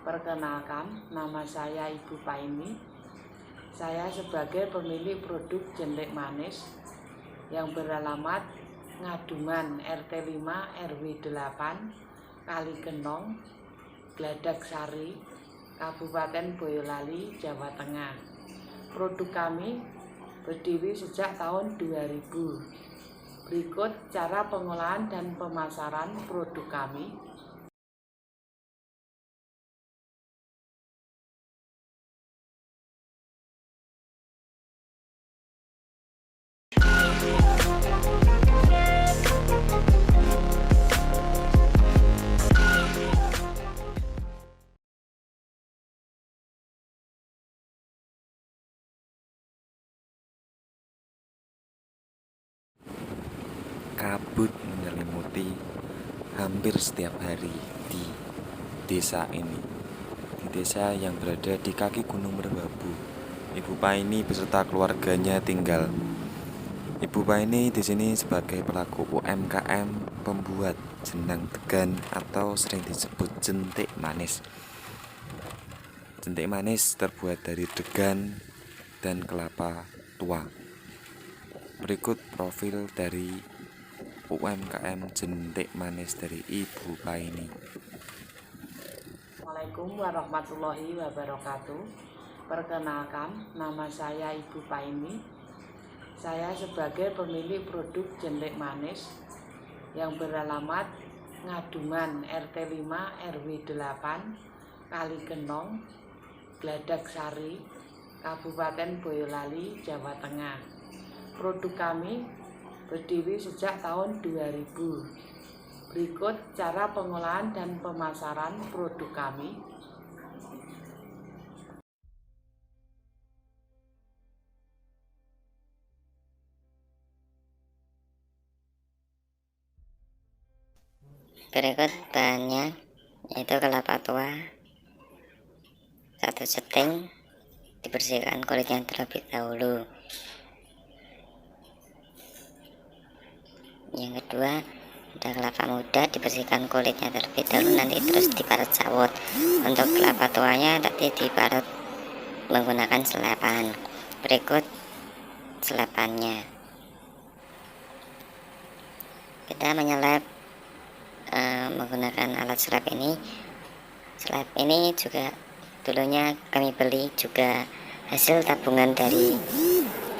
Perkenalkan, nama saya Ibu Paini. Saya sebagai pemilik produk jentik manis yang beralamat Ngaduman RT 5 RW 8 Kaligenong, Gladak Sari, Kabupaten Boyolali, Jawa Tengah. Produk kami berdiri sejak tahun 2000. Berikut cara pengolahan dan pemasaran produk kami. Kabut menyelimuti hampir setiap hari di desa ini. Di desa yang berada di kaki Gunung Merbabu, Ibu Paini beserta keluarganya tinggal. Ibu Paini di sini sebagai pelaku UMKM pembuat jenang degan atau sering disebut jentik manis. Jentik manis terbuat dari degan dan kelapa tua. Berikut profil dari UMKM jentik manis dari Ibu Paini. Assalamualaikum warahmatullahi wabarakatuh. Perkenalkan, nama saya Ibu Paini. Saya sebagai pemilik produk jentik manis yang beralamat Ngaduman RT 5 RW 8 Kaligenong, Gladak Sari, Kabupaten Boyolali, Jawa Tengah. Produk kami berdiri sejak tahun 2000. Berikut cara pengolahan dan pemasaran produk kami. Berikut bahannya, yaitu kelapa tua 1 seting, dibersihkan kulitnya terlebih dahulu. Yang kedua, ada kelapa muda, dibersihkan kulitnya terlebih dahulu, nanti terus diparut sawut. Untuk kelapa tuanya tadi diparut menggunakan selepan. Berikut selepannya. Kita menyelep menggunakan alat selep ini. Selep ini juga dulunya kami beli juga hasil tabungan dari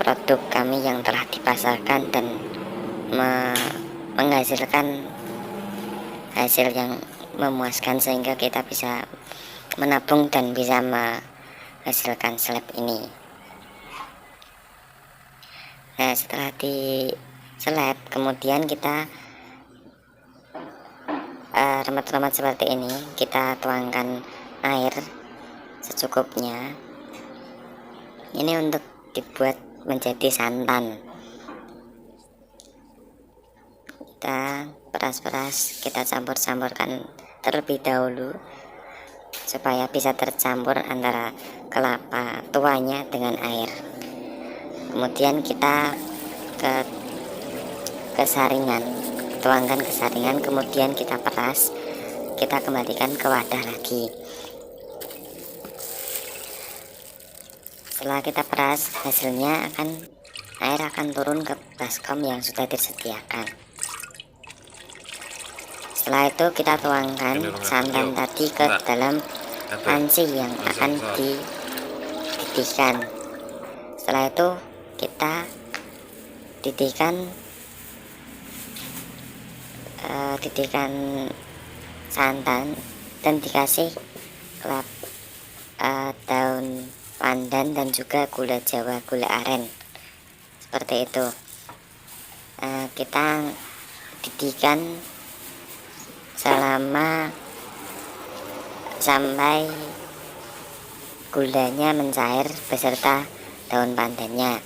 produk kami yang telah dipasarkan dan menghasilkan hasil yang memuaskan sehingga kita bisa menabung dan bisa menghasilkan seleb ini. Nah, setelah di seleb kemudian kita remet-remet seperti ini, kita tuangkan air secukupnya. Ini untuk dibuat menjadi santan. Kita peras-peras, kita campur-campurkan terlebih dahulu supaya bisa tercampur antara kelapa tuanya dengan air. Kemudian kita ke saringan, tuangkan ke saringan, kemudian kita peras, kita kembalikan ke wadah lagi. Setelah kita peras, hasilnya air akan turun ke baskom yang sudah disediakan. Setelah itu kita tuangkan santan tadi ke dalam panci yang akan dididihkan. Setelah itu kita didihkan santan dan dikasih daun pandan dan juga gula jawa, gula aren, seperti itu. Kita didihkan sampai gulanya mencair beserta daun pandannya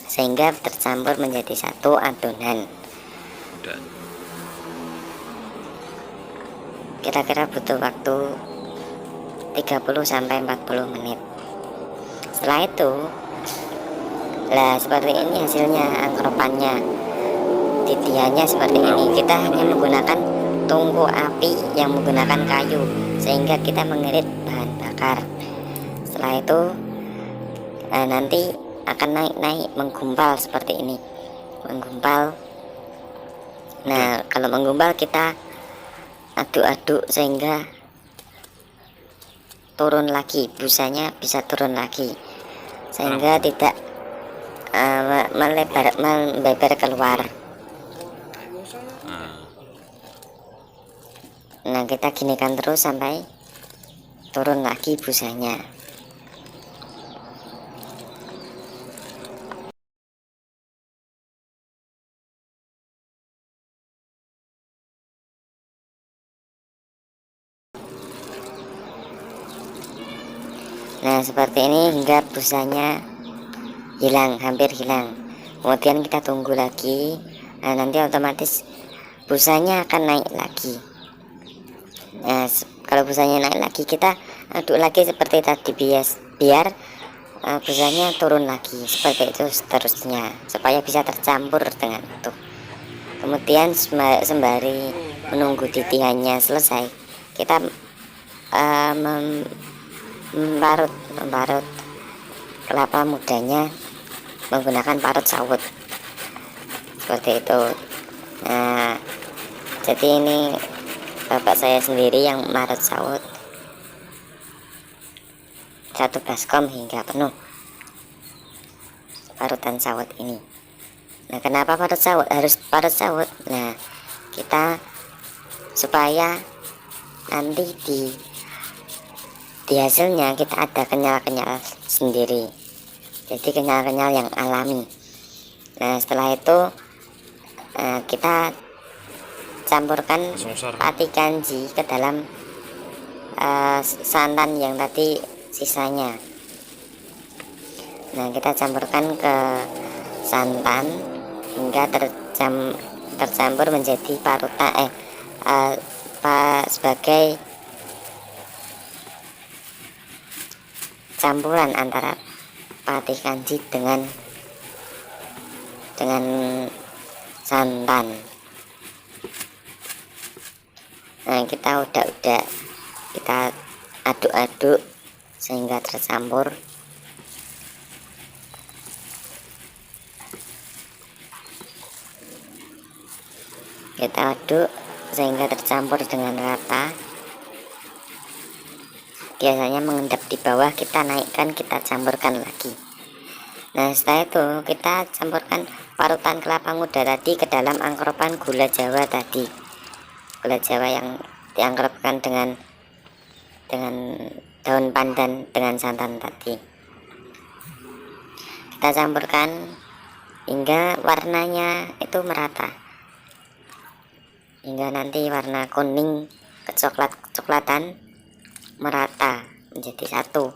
sehingga tercampur menjadi satu adonan. Kira-kira butuh waktu 30-40 menit. Setelah itu, seperti ini hasilnya, angkropannya, titiannya seperti ini. Kita hanya menggunakan tungku api yang menggunakan kayu sehingga kita mengirit bahan bakar. Setelah itu nanti akan naik-naik menggumpal seperti ini, menggumpal. Nah, kalau menggumpal kita aduk-aduk sehingga turun lagi, busanya bisa turun lagi sehingga tidak melebar keluar. Nah, kita ginikan terus sampai turun lagi busanya. Nah, seperti ini hingga busanya hilang, hampir hilang. Kemudian kita tunggu lagi. Nah, nanti otomatis busanya akan naik lagi. Nah, kalau busanya naik lagi, kita aduk lagi seperti tadi, biar busanya turun lagi, seperti itu seterusnya, supaya bisa tercampur dengan itu. Kemudian sembari menunggu titihannya selesai, kita memparut kelapa mudanya menggunakan parut sawut seperti itu. Nah, jadi ini bapak saya sendiri yang marut sawut 1 baskom hingga penuh parutan sawut ini. Nah, kenapa parut sawut? Harus parut sawut. Nah, kita supaya nanti di hasilnya kita ada kenyal-kenyal sendiri, jadi kenyal-kenyal yang alami. Nah, setelah itu kita campurkan pati kanji ke dalam santan yang tadi sisanya. Nah, kita campurkan ke santan hingga tercampur menjadi parutan sebagai campuran antara pati kanji dengan santan. Nah, kita udah kita aduk-aduk sehingga tercampur. Kita aduk sehingga tercampur dengan rata. Biasanya mengendap di bawah, kita naikkan, kita campurkan lagi. Nah, setelah itu kita campurkan parutan kelapa muda tadi ke dalam angkropan gula jawa tadi, gula jawa yang diangkropkan dengan daun pandan dengan santan tadi. Kita campurkan hingga warnanya itu merata, hingga nanti warna kuning kecoklatan merata menjadi satu.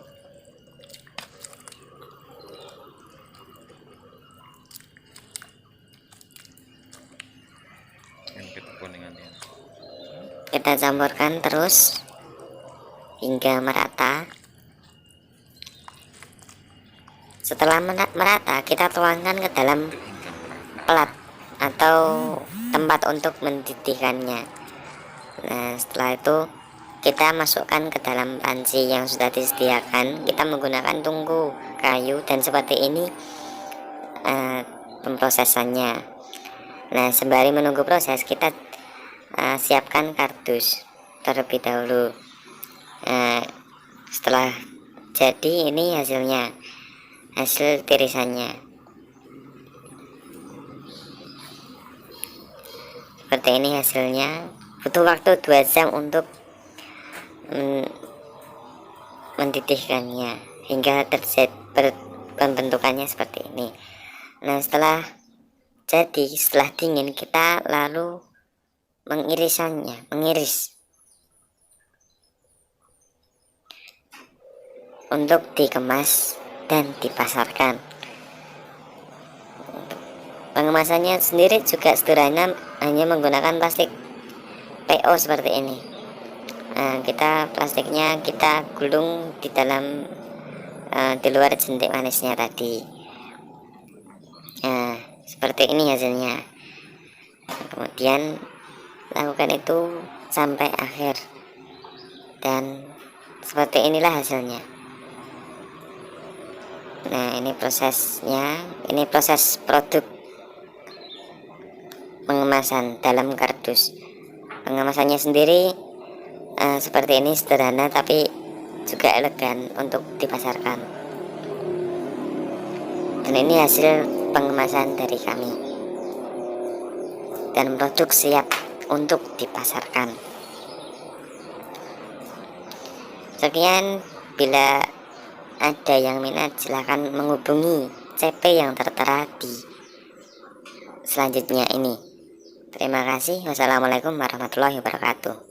Kita campurkan terus hingga merata. Setelah merata, kita tuangkan ke dalam pelat atau tempat untuk mendidihkannya. Nah, setelah itu kita masukkan ke dalam panci yang sudah disediakan. Kita menggunakan tungku kayu dan seperti ini pemprosesannya. Nah, sembari menunggu proses, kita siapkan kardus terlebih dahulu. Setelah jadi, ini hasilnya, hasil tirisannya seperti ini hasilnya. Butuh waktu 2 jam untuk mendidihkannya hingga terjadi pembentukannya seperti ini. Nah, setelah dingin, kita lalu mengiris untuk dikemas dan dipasarkan. Pengemasannya sendiri juga sederhana, hanya menggunakan plastik PO seperti ini. Nah, plastiknya kita gulung di dalam di luar jentik manisnya tadi. Nah, seperti ini hasilnya. Kemudian lakukan itu sampai akhir, dan seperti inilah hasilnya. Nah, ini prosesnya, ini proses produk pengemasan dalam kardus. Pengemasannya sendiri seperti ini, sederhana tapi juga elegan untuk dipasarkan. Dan ini hasil pengemasan dari kami, dan produk siap untuk dipasarkan. Sekian, bila ada yang minat silahkan menghubungi CP yang tertera di selanjutnya ini. Terima kasih. Wassalamualaikum warahmatullahi wabarakatuh.